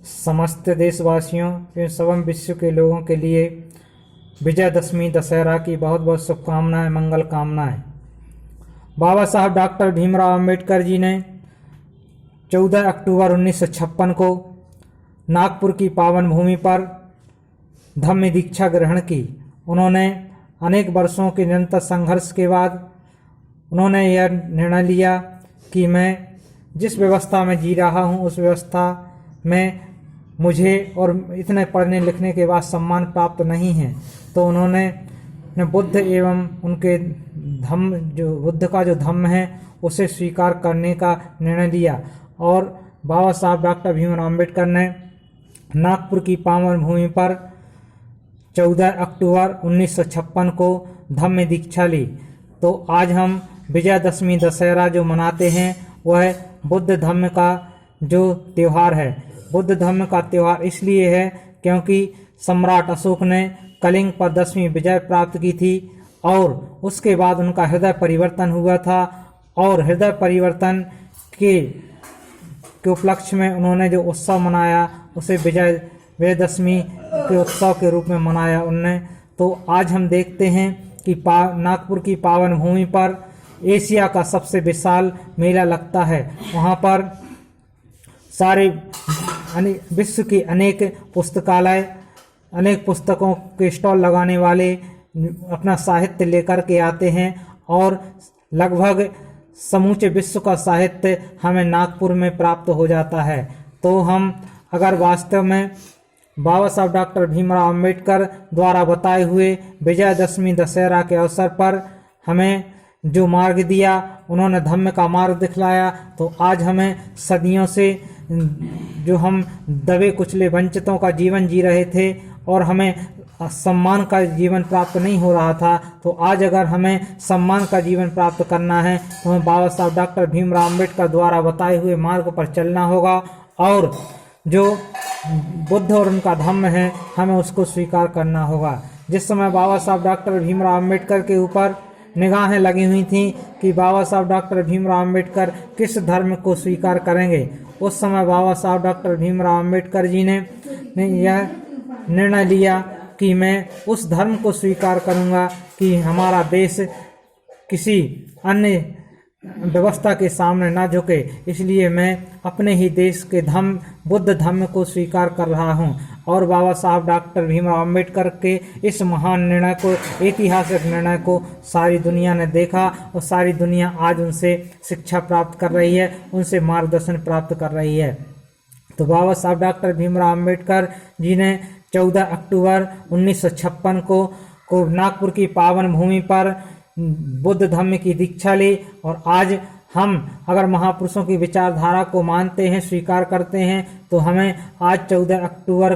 समस्त देशवासियों एवं विश्व के लोगों के लिए विजयदशमी दशहरा की बहुत बहुत शुभकामनाएं, मंगल कामनाएं। बाबा साहब डॉक्टर भीमराव अंबेडकर जी ने 14 अक्टूबर 1956 को नागपुर की पावन भूमि पर धम्म दीक्षा ग्रहण की। उन्होंने अनेक वर्षों के निरंतर संघर्ष के बाद उन्होंने यह निर्णय लिया कि मैं जिस व्यवस्था में जी रहा हूँ उस व्यवस्था में मुझे और इतने पढ़ने लिखने के बाद सम्मान प्राप्त नहीं है। तो उन्होंने बुद्ध एवं उनके धम्म, जो बुद्ध का जो धम्म है उसे स्वीकार करने का निर्णय लिया और बाबा साहब डॉक्टर भीमराव अंबेडकर ने नागपुर की पावन भूमि पर 14 अक्टूबर 1956 को धम्म दीक्षा ली। तो आज हम विजयदशमी दशहरा जो मनाते हैं वह बुद्ध धम्म का जो त्यौहार है। बुद्ध धम्म का त्यौहार इसलिए है क्योंकि सम्राट अशोक ने कलिंग पर 10वीं विजय प्राप्त की थी और उसके बाद उनका हृदय परिवर्तन हुआ था और हृदय परिवर्तन के उपलक्ष्य में उन्होंने जो उत्सव मनाया उसे विजयदशमी के उत्सव के रूप में मनाया उनने। तो आज हम देखते हैं कि नागपुर की पावन भूमि पर एशिया का सबसे विशाल मेला लगता है। वहाँ पर सारे विश्व के अनेक पुस्तकालय, अनेक पुस्तकों के स्टॉल लगाने वाले अपना साहित्य लेकर के आते हैं और लगभग समूचे विश्व का साहित्य हमें नागपुर में प्राप्त हो जाता है। तो हम अगर वास्तव में बाबा साहब डॉक्टर भीमराव अंबेडकर द्वारा बताए हुए विजयदशमी दशहरा के अवसर पर हमें जो मार्ग दिया, उन्होंने धम्म का मार्ग दिखलाया, तो आज हमें सदियों से जो हम दबे कुचले वंचितों का जीवन जी रहे थे और हमें सम्मान का जीवन प्राप्त नहीं हो रहा था, तो आज अगर हमें सम्मान का जीवन प्राप्त करना है तो हमें बाबा साहब डॉक्टर भीमराव अंबेडकर द्वारा बताए हुए मार्ग पर चलना होगा और जो बुद्ध और उनका धम्म है हमें उसको स्वीकार करना होगा। जिस समय बाबा साहब डॉक्टर भीमराव अंबेडकर के ऊपर निगाहें लगी हुई थीं कि बाबा साहब डॉक्टर भीमराव अंबेडकर किस धर्म को स्वीकार करेंगे, उस समय बाबा साहब डॉक्टर भीमराव अंबेडकर जी ने यह निर्णय लिया कि मैं उस धर्म को स्वीकार करूंगा कि हमारा देश किसी अन्य व्यवस्था के सामने ना झुके। इसलिए मैं अपने ही देश के धम्म, बुद्ध धम्म को स्वीकार कर रहा हूं। और बाबा साहब डॉक्टर भीमराव अंबेडकर के इस महान निर्णय को, ऐतिहासिक निर्णय को सारी दुनिया ने देखा और सारी दुनिया आज उनसे शिक्षा प्राप्त कर रही है, उनसे मार्गदर्शन प्राप्त कर रही है। तो बाबा साहब डॉक्टर भीमराव अंबेडकर जी ने 14 अक्टूबर 1956 को नागपुर की पावन भूमि पर बुद्ध धम्म की दीक्षा ली और आज हम अगर महापुरुषों की विचारधारा को मानते हैं, स्वीकार करते हैं, तो हमें आज 14 अक्टूबर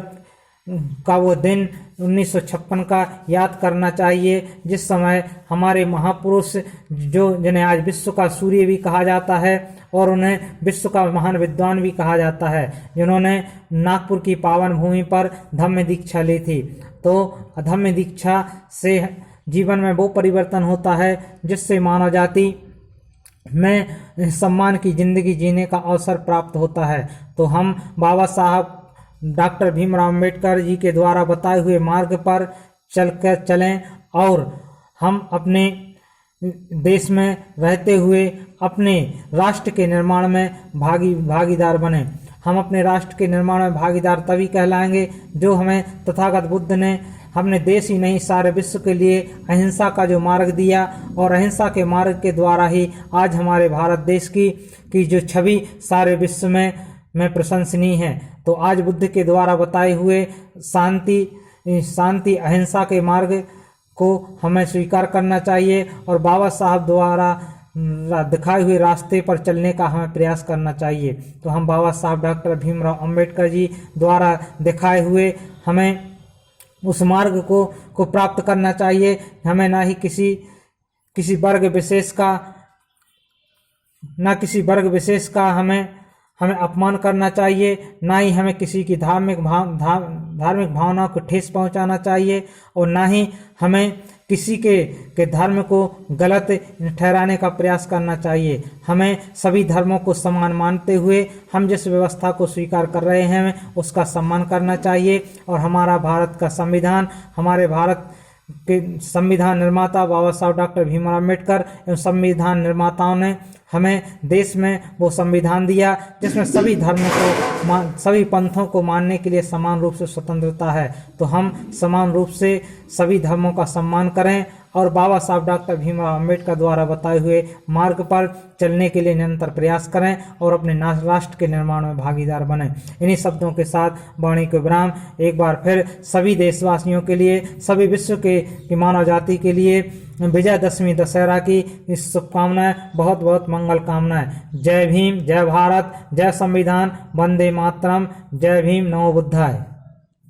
का वो दिन 1956 का याद करना चाहिए जिस समय हमारे महापुरुष जिन्हें आज विश्व का सूर्य भी कहा जाता है और उन्हें विश्व का महान विद्वान भी कहा जाता है, जिन्होंने नागपुर की पावन भूमि पर धम्म दीक्षा ली थी। तो धम्म दीक्षा से जीवन में वो परिवर्तन होता है जिससे मानव जाति में सम्मान की जिंदगी जीने का अवसर प्राप्त होता है। तो हम बाबा साहब डॉक्टर भीमराव अंबेडकर जी के द्वारा बताए हुए मार्ग पर चलें और हम अपने देश में रहते हुए अपने राष्ट्र के निर्माण में भागीदार बने। हम अपने राष्ट्र के निर्माण में भागीदार तभी कहलाएंगे जो हमें तथागत बुद्ध ने हमने देश ही नहीं सारे विश्व के लिए अहिंसा का जो मार्ग दिया और अहिंसा के मार्ग के द्वारा ही आज हमारे भारत देश की जो छवि सारे विश्व में प्रशंसनीय है। तो आज बुद्ध के द्वारा बताए हुए शांति अहिंसा के मार्ग को हमें स्वीकार करना चाहिए और बाबा साहब द्वारा दिखाए हुए रास्ते पर चलने का हमें प्रयास करना चाहिए। तो हम बाबा साहब डॉक्टर भीमराव अंबेडकर जी द्वारा दिखाए हुए हमें उस मार्ग को प्राप्त करना चाहिए। हमें ना ही किसी वर्ग विशेष का हमें अपमान करना चाहिए, ना ही हमें किसी की धार्मिक भावनाओं को ठेस पहुंचाना चाहिए और ना ही हमें किसी के धर्म को गलत ठहराने का प्रयास करना चाहिए। हमें सभी धर्मों को समान मानते हुए हम जिस व्यवस्था को स्वीकार कर रहे हैं उसका सम्मान करना चाहिए। और हमारा भारत का संविधान, हमारे भारत के संविधान निर्माता बाबा साहब डॉक्टर भीमराव अम्बेडकर एवं संविधान निर्माताओं ने हमें देश में वो संविधान दिया जिसमें सभी धर्मों को, सभी पंथों को मानने के लिए समान रूप से स्वतंत्रता है। तो हम समान रूप से सभी धर्मों का सम्मान करें और बाबा साहब डॉक्टर भीमराव अम्बेडकर द्वारा बताए हुए मार्ग पर चलने के लिए निरंतर प्रयास करें और अपने राष्ट्र के निर्माण में भागीदार बनें। इन्हीं शब्दों के साथ वाणी को विराम। एक बार फिर सभी देशवासियों के लिए, सभी विश्व की मानव जाति के लिए विजयदशमी दशहरा की इस शुभकामनाएं, बहुत बहुत मंगल कामनाएं। जय भीम, जय भारत, जय संविधान, वंदे मातरम, जय भीम, नमो बुद्धाय।